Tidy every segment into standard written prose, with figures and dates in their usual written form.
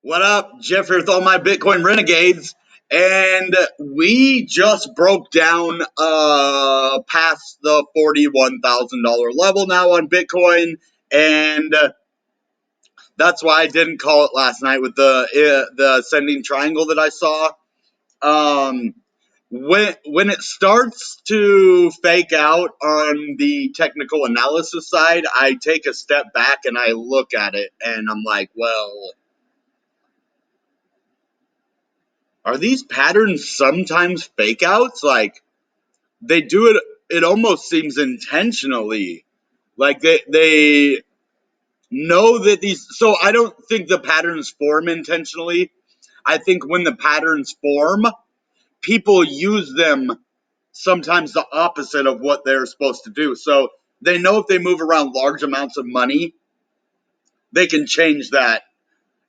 What up? Jeff here with all my Bitcoin Renegades. And we just broke down past the $41,000 level now on Bitcoin. And that's why I didn't call it last night with the ascending triangle that I saw. When it starts to fake out on the technical analysis side, I take a step back and I look at it and I'm like, well, are these patterns sometimes fake outs? Like, they do it, it almost seems intentionally. Like they know that these, so I don't think the patterns form intentionally. I think when the patterns form, people use them sometimes the opposite of what they're supposed to do. So they know if they move around large amounts of money, they can change that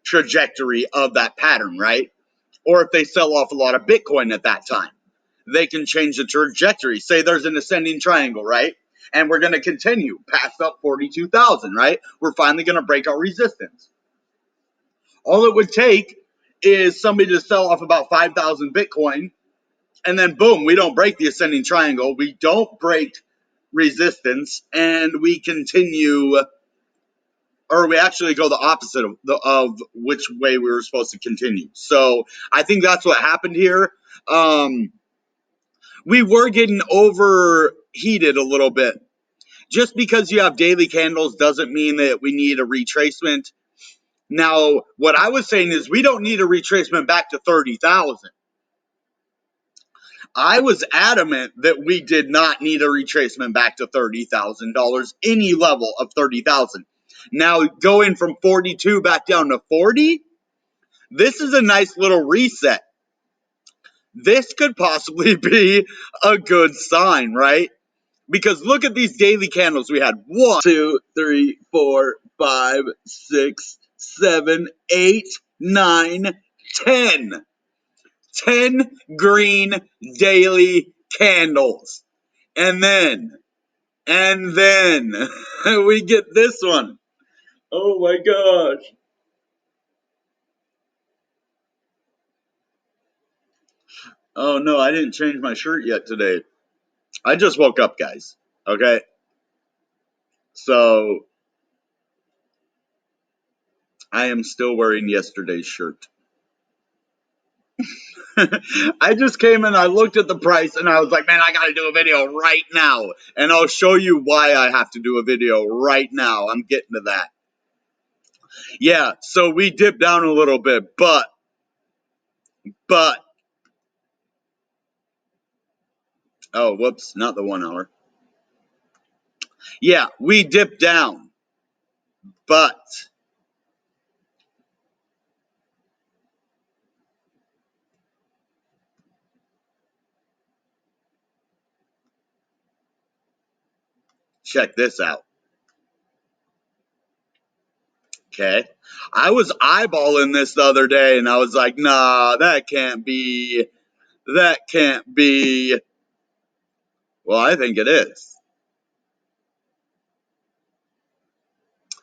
trajectory of that pattern, right? Or if they sell off a lot of Bitcoin at that time, they can change the trajectory. Say there's an ascending triangle, right? And we're going to continue past up 42,000, right? We're finally going to break our resistance. All it would take is somebody to sell off about 5,000 Bitcoin, and then boom, we don't break the ascending triangle. We don't break resistance, and we continue, or we actually go the opposite of which way we were supposed to continue. So I think that's what happened here. We were getting overheated a little bit. Just because you have daily candles doesn't mean that we need a retracement. Now, what I was saying is we don't need a retracement back to 30,000. I was adamant that we did not need a retracement back to $30,000, any level of 30,000. Now, going from 42 back down to 40, this is a nice little reset. This could possibly be a good sign, right? Because look at these daily candles we had. 1, 2, 3, 4, 5, 6, 7, 8, 9, 10. 10 green daily candles. And then we get this one. Oh my gosh. Oh no, I didn't change my shirt yet today. I just woke up, guys. Okay? So I am still wearing yesterday's shirt. I just came and I looked at the price and I was like, man, I gotta do a video right now. And I'll show you why I have to do a video right now. I'm getting to that. Yeah, so we dipped down a little bit, but oh, whoops, not the 1 hour. Yeah, we dipped down, but check this out. Okay, I was eyeballing this the other day and I was like, nah, that can't be. Well, I think it is.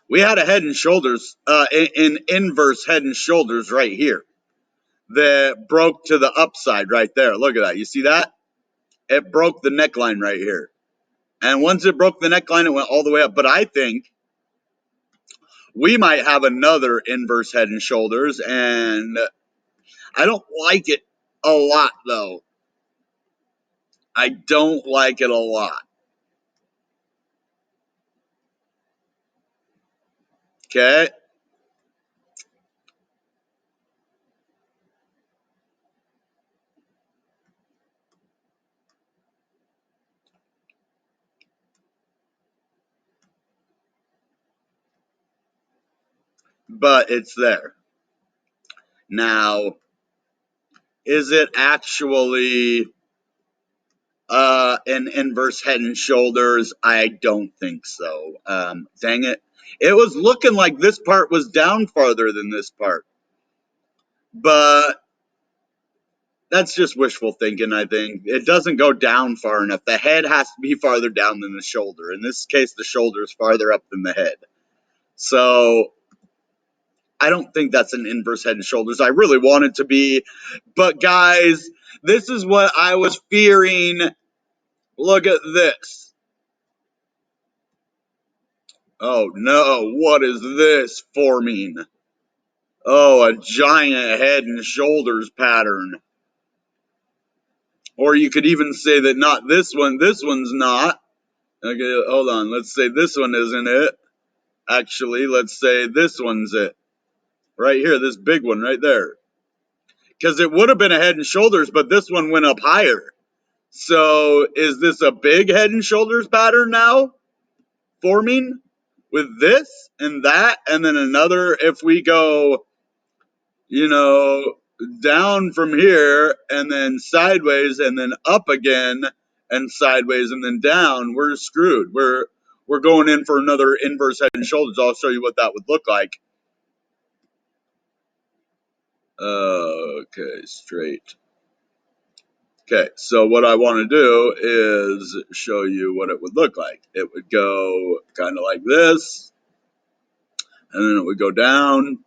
We had a head and shoulders, an inverse head and shoulders right here that broke to the upside right there. Look at that. You see that? It broke the neckline right here. And once it broke the neckline, it went all the way up. But I think we might have another inverse head and shoulders, and I don't like it a lot, though. I don't like it a lot. Okay? But it's there. Now, is it actually an inverse head and shoulders? I don't think so. Dang it. It was looking like this part was down farther than this part. But that's just wishful thinking, I think. It doesn't go down far enough. The head has to be farther down than the shoulder. In this case, the shoulder is farther up than the head. So I don't think that's an inverse head and shoulders. I really want it to be. But guys, this is what I was fearing. Look at this. Oh no, what is this forming? Oh, a giant head and shoulders pattern. Or you could even say that not this one, this one's not. Okay, hold on, let's say this one isn't it. Actually, let's say this one's it. Right here, this big one right there. Because it would have been a head and shoulders, but this one went up higher. So is this a big head and shoulders pattern now forming with this and that? And then another, if we go, down from here and then sideways and then up again and sideways and then down, we're screwed. We're going in for another inverse head and shoulders. I'll show you what that would look like. Okay, straight. Okay, so what I want to do is show you what it would look like. It would go kind of like this, and then it would go down,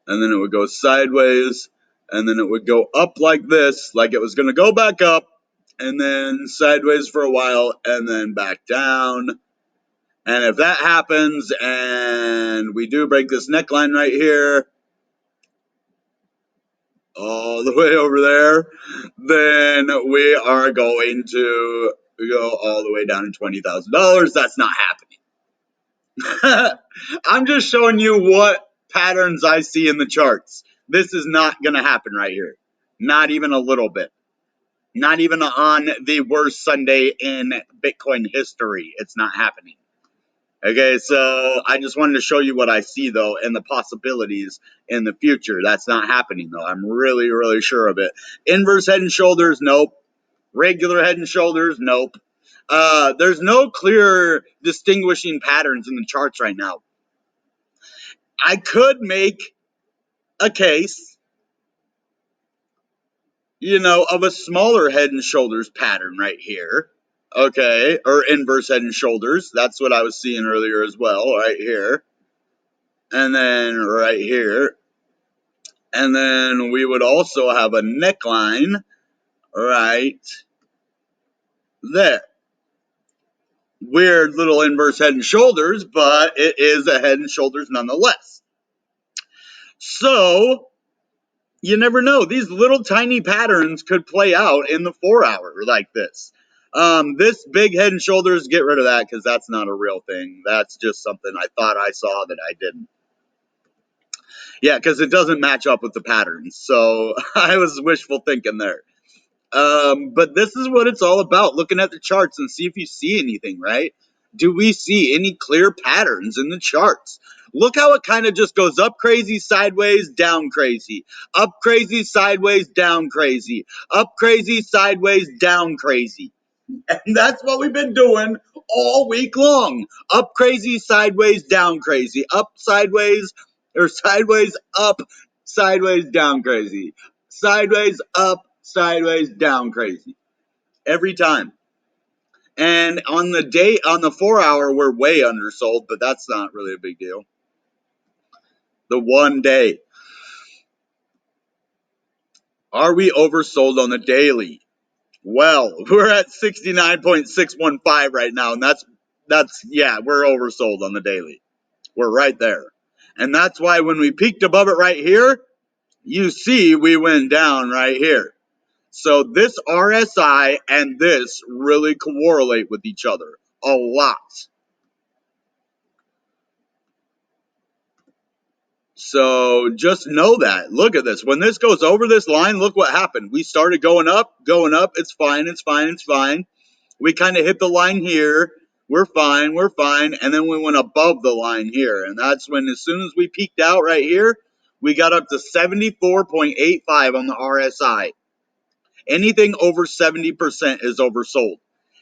and then it would go sideways, and then it would go up like this, like it was going to go back up, and then sideways for a while, and then back down. And if that happens, and we do break this neckline right here, all the way over there, then we are going to go all the way down to $20,000. That's not happening. I'm just showing you what patterns I see in the charts. This is not going to happen right here. Not even a little bit. Not even on the worst Sunday in Bitcoin history. It's not happening. Okay, so I just wanted to show you what I see, though, and the possibilities in the future. That's not happening, though. I'm really, really sure of it. Inverse head and shoulders, nope. Regular head and shoulders, nope. There's no clear distinguishing patterns in the charts right now. I could make a case, of a smaller head and shoulders pattern right here. Okay, or inverse head and shoulders. That's what I was seeing earlier as well, right here. And then right here. And then we would also have a neckline right there. Weird little inverse head and shoulders, but it is a head and shoulders nonetheless. So, you never know. These little tiny patterns could play out in the 4 hour like this. This big head and shoulders, get rid of that because that's not a real thing. That's just something I thought I saw that I didn't. Yeah, because it doesn't match up with the patterns. So I was wishful thinking there. But this is what it's all about, looking at the charts and see if you see anything, right? Do we see any clear patterns in the charts? Look how it kind of just goes up crazy, sideways, down crazy. Up crazy, sideways, down crazy. Up crazy, sideways, down crazy. And that's what we've been doing all week long. Up crazy, sideways, down crazy. Up sideways, or sideways, up, sideways, down crazy. Sideways, up, sideways, down crazy. Every time. And on the 4 hour, we're way undersold, but that's not really a big deal. The 1 day. Are we oversold on the daily? Well, we're at 69.615 right now, and we're oversold on the daily. We're right there. And that's why when we peaked above it right here, you see we went down right here. So this RSI and this really correlate with each other a lot. So just know that. Look at this. When this goes over this line, look what happened. We started going up. It's fine, it's fine, it's fine. We kind of hit the line here. We're fine. And then we went above the line here. And that's when, as soon as we peaked out right here, we got up to 74.85 on the RSI. Anything over 70% is oversold.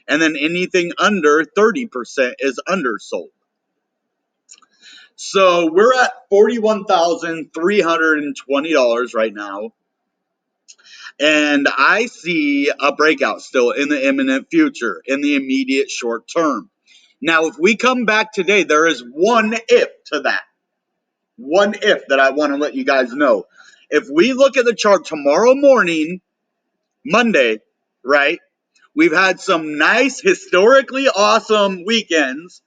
And then anything under 30% is undersold. So we're at $41,320 right now. And I see a breakout still in the imminent future, in the immediate short term. Now, if we come back today, there is one if to that. one if that I want to let you guys know. If we look at the chart tomorrow morning, Monday, right? We've had some nice, historically awesome weekends.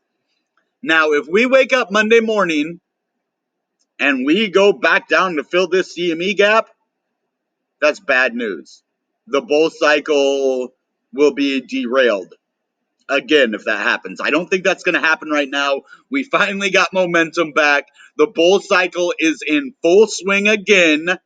Now, if we wake up Monday morning and we go back down to fill this CME gap, that's bad news. The bull cycle will be derailed again if that happens. I don't think that's going to happen right now. We finally got momentum back. The bull cycle is in full swing again.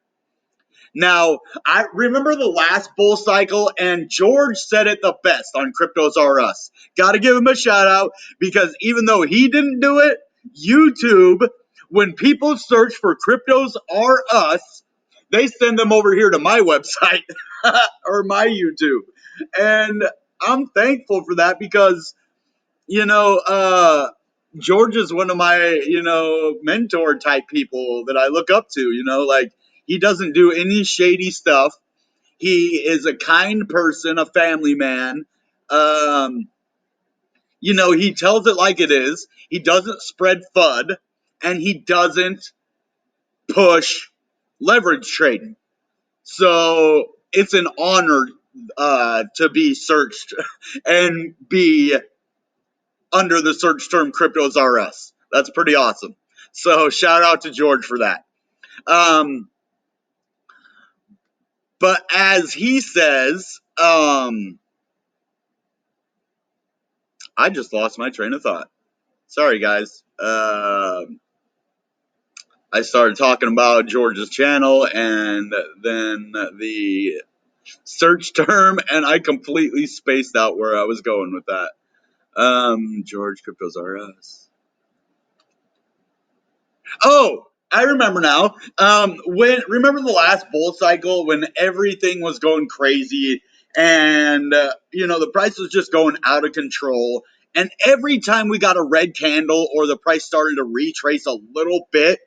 Now, I remember the last bull cycle, and George said it the best on Cryptos R Us. Got to give him a shout out, because even though he didn't do it, YouTube, when people search for Cryptos R Us, they send them over here to my website or my YouTube. And I'm thankful for that, because, George is one of my, mentor type people that I look up to, like, he doesn't do any shady stuff. He is a kind person, a family man. He tells it like it is. He doesn't spread FUD, and he doesn't push leverage trading. So it's an honor to be searched and be under the search term Cryptos R Us. That's pretty awesome. So shout out to George for that. But as he says, I just lost my train of thought. Sorry, guys. I started talking about George's channel and then the search term, and I completely spaced out where I was going with that. George, Cryptos R Us. Oh, I remember now. Remember the last bull cycle when everything was going crazy and the price was just going out of control, and every time we got a red candle or the price started to retrace a little bit,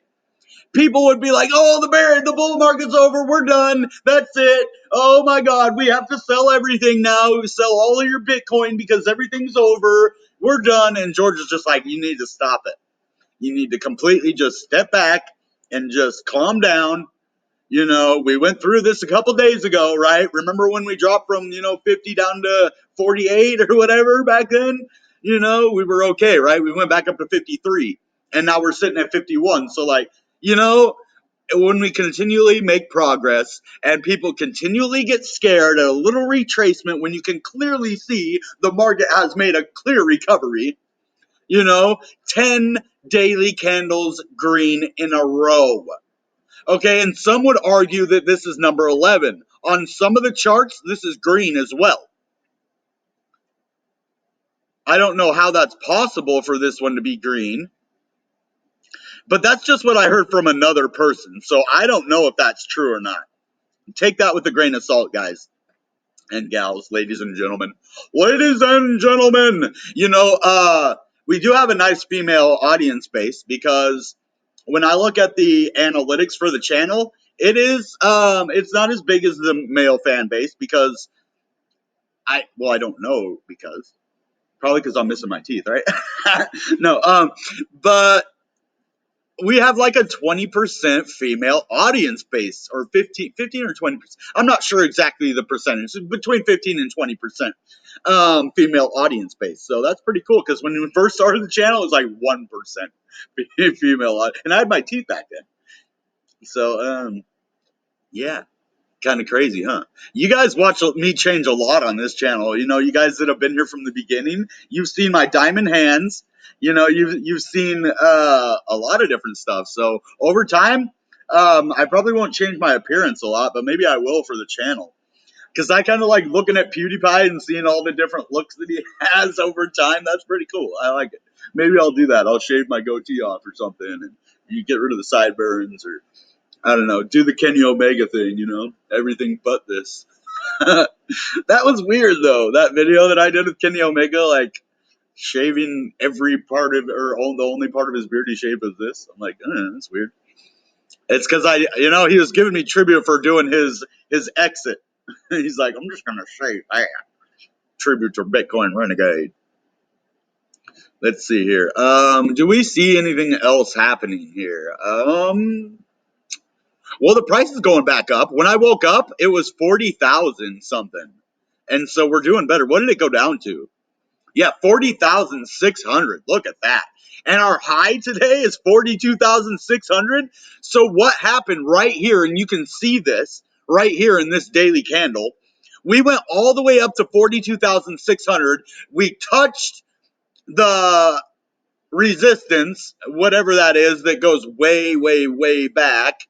people would be like, "Oh, the bull market's over. We're done. That's it. Oh my God, we have to sell everything now. Sell all of your Bitcoin because everything's over. We're done." And George is just like, "You need to stop it. You need to completely just step back and just calm down. We went through this a couple days ago, right? Remember when we dropped from, 50 down to 48 or whatever back then? We were okay, right? We went back up to 53, and now we're sitting at 51. So, when we continually make progress and people continually get scared at a little retracement when you can clearly see the market has made a clear recovery, 10 daily candles green in a row. Okay, and some would argue that this is number 11. On some of the charts, this is green as well. I don't know how that's possible for this one to be green, but that's just what I heard from another person, so I don't know if that's true or not. Take that with a grain of salt, guys and gals, ladies and gentlemen. Ladies and gentlemen, we do have a nice female audience base, because when I look at the analytics for the channel, it's not as big as the male fan base, because I don't know, because probably because I'm missing my teeth, right? No, but we have like a 20% female audience base, or 15 or 20%. I'm not sure exactly the percentage, between 15 and 20% female audience base. So that's pretty cool, because when we first started the channel, it was like 1% female, and I had my teeth back then. So, yeah. Kind of crazy, huh? You guys watch me change a lot on this channel. You guys that have been here from the beginning, you've seen my diamond hands. You've seen a lot of different stuff. So over time, I probably won't change my appearance a lot, but maybe I will for the channel. Because I kind of like looking at PewDiePie and seeing all the different looks that he has over time. That's pretty cool. I like it. Maybe I'll do that. I'll shave my goatee off or something, and you get rid of the sideburns, or I don't know, do the Kenny Omega thing, everything but this. That was weird, though, that video that I did with Kenny Omega, like, shaving every part of, or the only part of his beard he shaved was this. I'm like, that's weird. It's because he was giving me tribute for doing his exit. He's like, I'm just going to shave that. Tribute to Bitcoin Renegade. Let's see here. Do we see anything else happening here? Well, the price is going back up. When I woke up, it was 40,000 something. And so we're doing better. What did it go down to? Yeah, 40,600. Look at that. And our high today is 42,600. So what happened right here, and you can see this right here in this daily candle, we went all the way up to 42,600. We touched the resistance, whatever that is, that goes way, way, way back.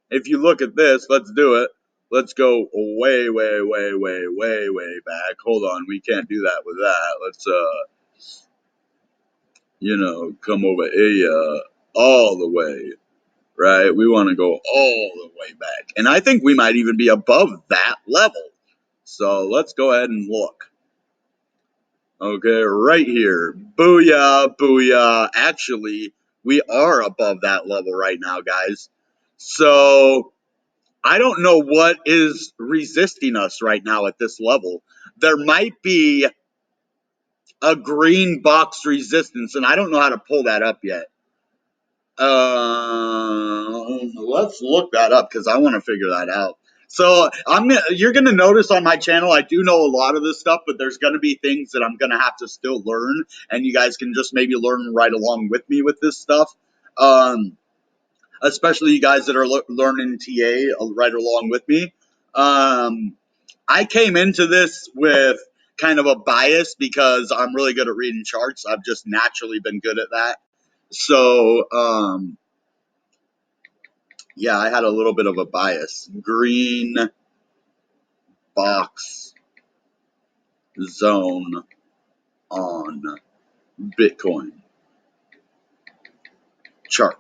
If you look at this, let's do it. Let's go way, way, way, way, way, way back. Hold on, we can't do that with that. Let's come over here all the way, right? We want to go all the way back. And I think we might even be above that level. So let's go ahead and look. Okay, right here. Booyah, booyah. Actually, we are above that level right now, guys. So I don't know what is resisting us right now at this level. There might be a green box resistance, and I don't know how to pull that up yet. Let's look that up because I want to figure that out. So you're gonna notice on my channel I do know a lot of this stuff, but there's gonna be things that I'm gonna have to still learn, and you guys can just maybe learn right along with me with this stuff. Especially you guys that are learning TA right along with me. I came into this with kind of a bias because I'm really good at reading charts. I've just naturally been good at that. So, yeah, I had a little bit of a bias. Green box zone on Bitcoin chart.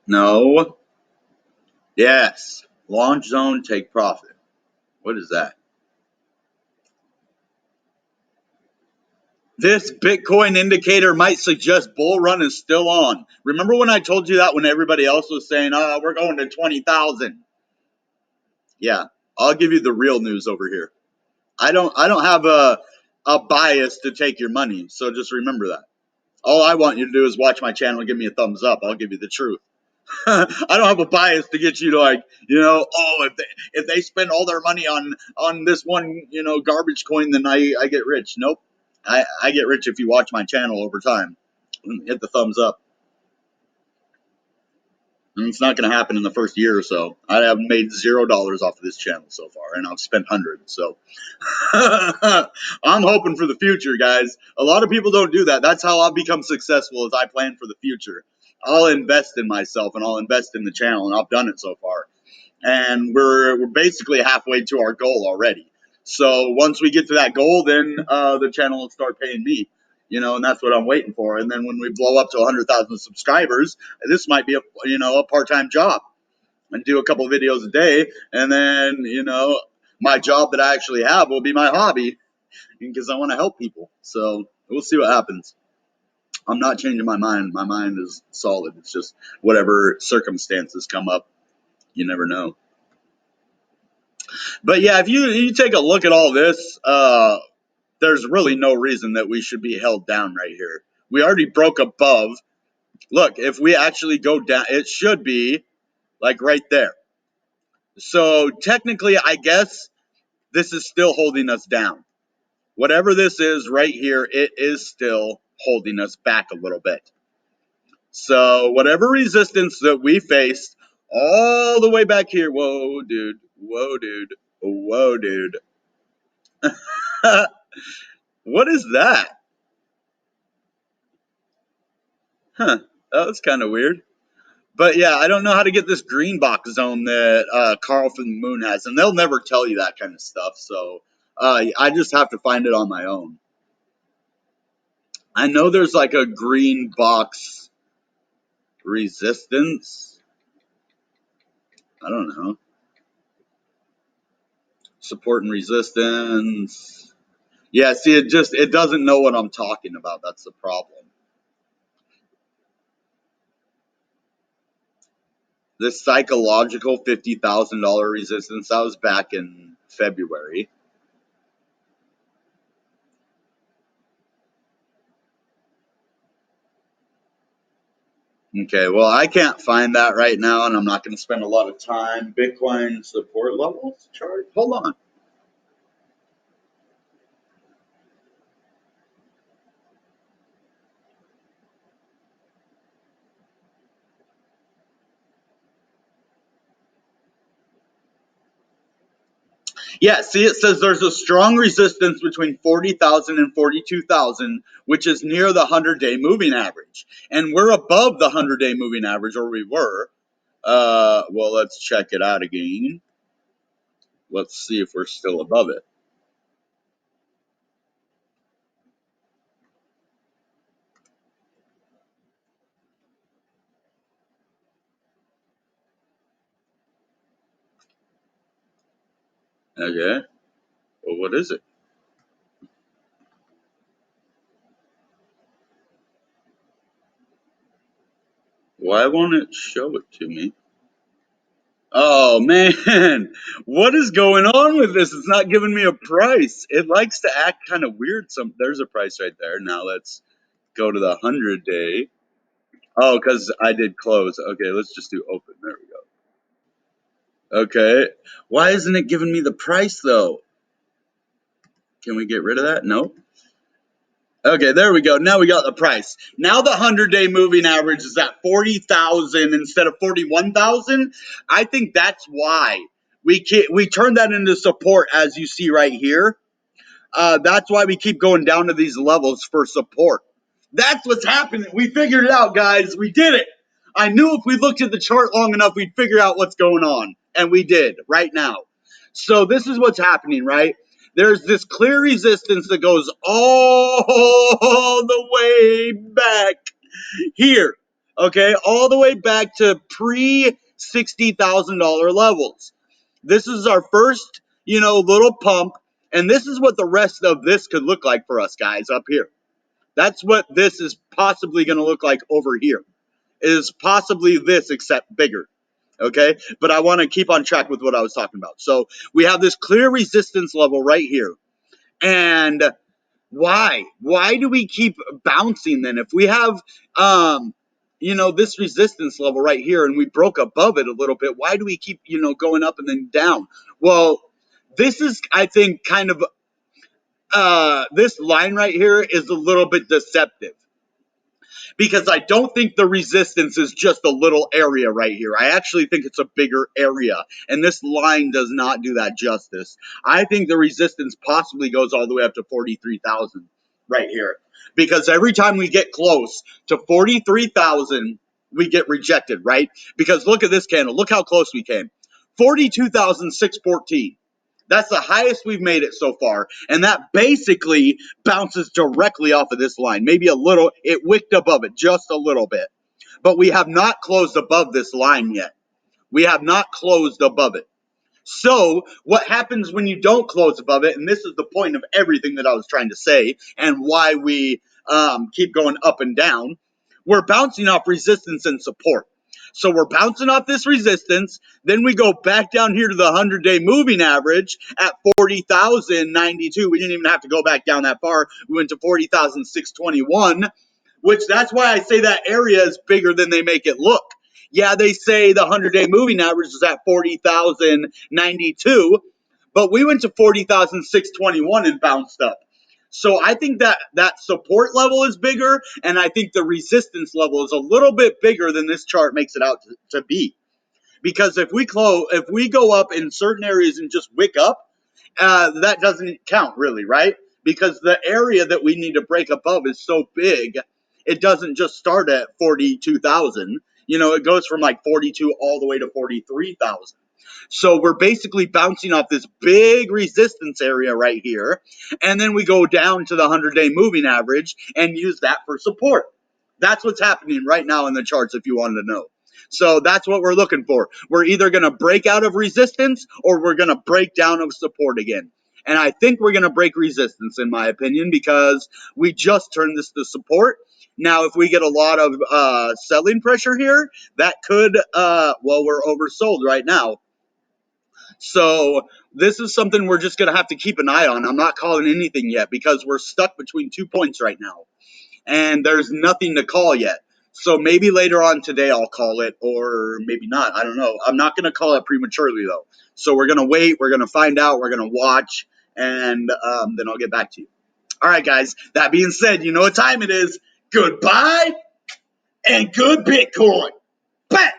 No. Yes. Launch zone, take profit. What is that? This Bitcoin indicator might suggest bull run is still on. Remember when I told you that when everybody else was saying, "Oh, we're going to 20,000." Yeah, I'll give you the real news over here. I don't have a bias to take your money, so just remember that. All I want you to do is watch my channel and give me a thumbs up. I'll give you the truth. I don't have a bias to get you to if they spend all their money on this one, garbage coin, then I get rich. Nope. I get rich if you watch my channel over time. Hit the thumbs up. And it's not going to happen in the first year or so. I have made $0 off of this channel so far, and I've spent hundreds. So I'm hoping for the future, guys. A lot of people don't do that. That's how I'll become successful, as I plan for the future. I'll invest in myself, and I'll invest in the channel, and I've done it so far. And we're basically halfway to our goal already. So once we get to that goal, then the channel will start paying me. And that's what I'm waiting for. And then when we blow up to 100,000 subscribers, this might be a part-time job, and do a couple of videos a day. And then, my job that I actually have will be my hobby because I want to help people. So we'll see what happens. I'm not changing my mind. My mind is solid. It's just whatever circumstances come up, you never know. But yeah, if you take a look at all this, there's really no reason that we should be held down right here. We already broke above. Look, if we actually go down, it should be like right there. So technically, I guess this is still holding us down. Whatever this is right here, it is still holding us back a little bit. So whatever resistance that we faced all the way back here, whoa, dude, whoa, dude, whoa, dude. What is that? Huh, that was kind of weird. But yeah, I don't know how to get this green box zone that Carl from the Moon has, and they'll never tell you that kind of stuff. So I just have to find it on my own. I know there's like a green box resistance. I don't know. Support and resistance. Yeah, see, it doesn't know what I'm talking about. That's the problem. This psychological $50,000 resistance, that was back in February. Okay, well, I can't find that right now, and I'm not going to spend a lot of time. Bitcoin support levels chart. Hold on. Yeah, see, it says there's a strong resistance between 40,000 and 42,000, which is near the 100-day moving average. And we're above the 100-day moving average, or we were. Well, let's check it out again. Let's see if we're still above it. Okay. Well, what is it? Why won't it show it to me? Oh man, what is going on with this? It's not giving me a price. It likes to act kind of weird. There's a price right there. Now let's go to the 100-day. Oh, because I did close. Okay, let's just do open. There we go. Okay. Why isn't it giving me the price though? Can we get rid of that? No. Okay, there we go. Now we got the price. Now the 100-day moving average is at 40,000 instead of 41,000. I think that's why we turned that into support, as you see right here. That's why we keep going down to these levels for support. That's what's happening. We figured it out, guys. We did it. I knew if we looked at the chart long enough, we'd figure out what's going on. And we did right now. So this is what's happening, right? There's this clear resistance that goes all the way back here. Okay, all the way back to pre $60,000 levels. This is our first, little pump, and this is what the rest of this could look like for us guys up here. That's what this is possibly going to look like over here. It is possibly this, except bigger. Okay, but I want to keep on track with what I was talking about. So we have this clear resistance level right here, and why do we keep bouncing then? If we have this resistance level right here and we broke above it a little bit, why do we keep going up and then down? Well, this is, I think, kind of this line right here is a little bit deceptive, because I don't think the resistance is just a little area right here. I actually think it's a bigger area, and this line does not do that justice. I think the resistance possibly goes all the way up to 43,000 right here, because every time we get close to 43,000, we get rejected, right? Because look at this candle. Look how close we came. 42,614. That's the highest we've made it so far. And that basically bounces directly off of this line. Maybe a little, it wicked above it just a little bit. But we have not closed above this line yet. We have not closed above it. So what happens when you don't close above it, and this is the point of everything that I was trying to say and why we keep going up and down, we're bouncing off resistance and support. So we're bouncing off this resistance, then we go back down here to the 100-day moving average at 40,092. We didn't even have to go back down that far. We went to 40,621, which that's why I say that area is bigger than they make it look. Yeah, they say the 100-day moving average is at 40,092, but we went to 40,621 and bounced up. So I think that support level is bigger, and I think the resistance level is a little bit bigger than this chart makes it out to be. Because if we go up in certain areas and just wick up, that doesn't count really, right? Because the area that we need to break above is so big, it doesn't just start at 42,000. It goes from like 42 all the way to 43,000. So we're basically bouncing off this big resistance area right here, and then we go down to the 100-day moving average and use that for support. That's what's happening right now in the charts, if you wanted to know. So that's what we're looking for. We're either going to break out of resistance or we're going to break down of support again. And I think we're going to break resistance, in my opinion, because we just turned this to support. Now, if we get a lot of selling pressure here, that could, well, we're oversold right now. So this is something we're just going to have to keep an eye on. I'm not calling anything yet because we're stuck between 2 points right now. And there's nothing to call yet. So maybe later on today I'll call it, or maybe not. I don't know. I'm not going to call it prematurely, though. So we're going to wait. We're going to find out. We're going to watch. And then I'll get back to you. All right, guys. That being said, you know what time it is. Goodbye and good Bitcoin. Bam!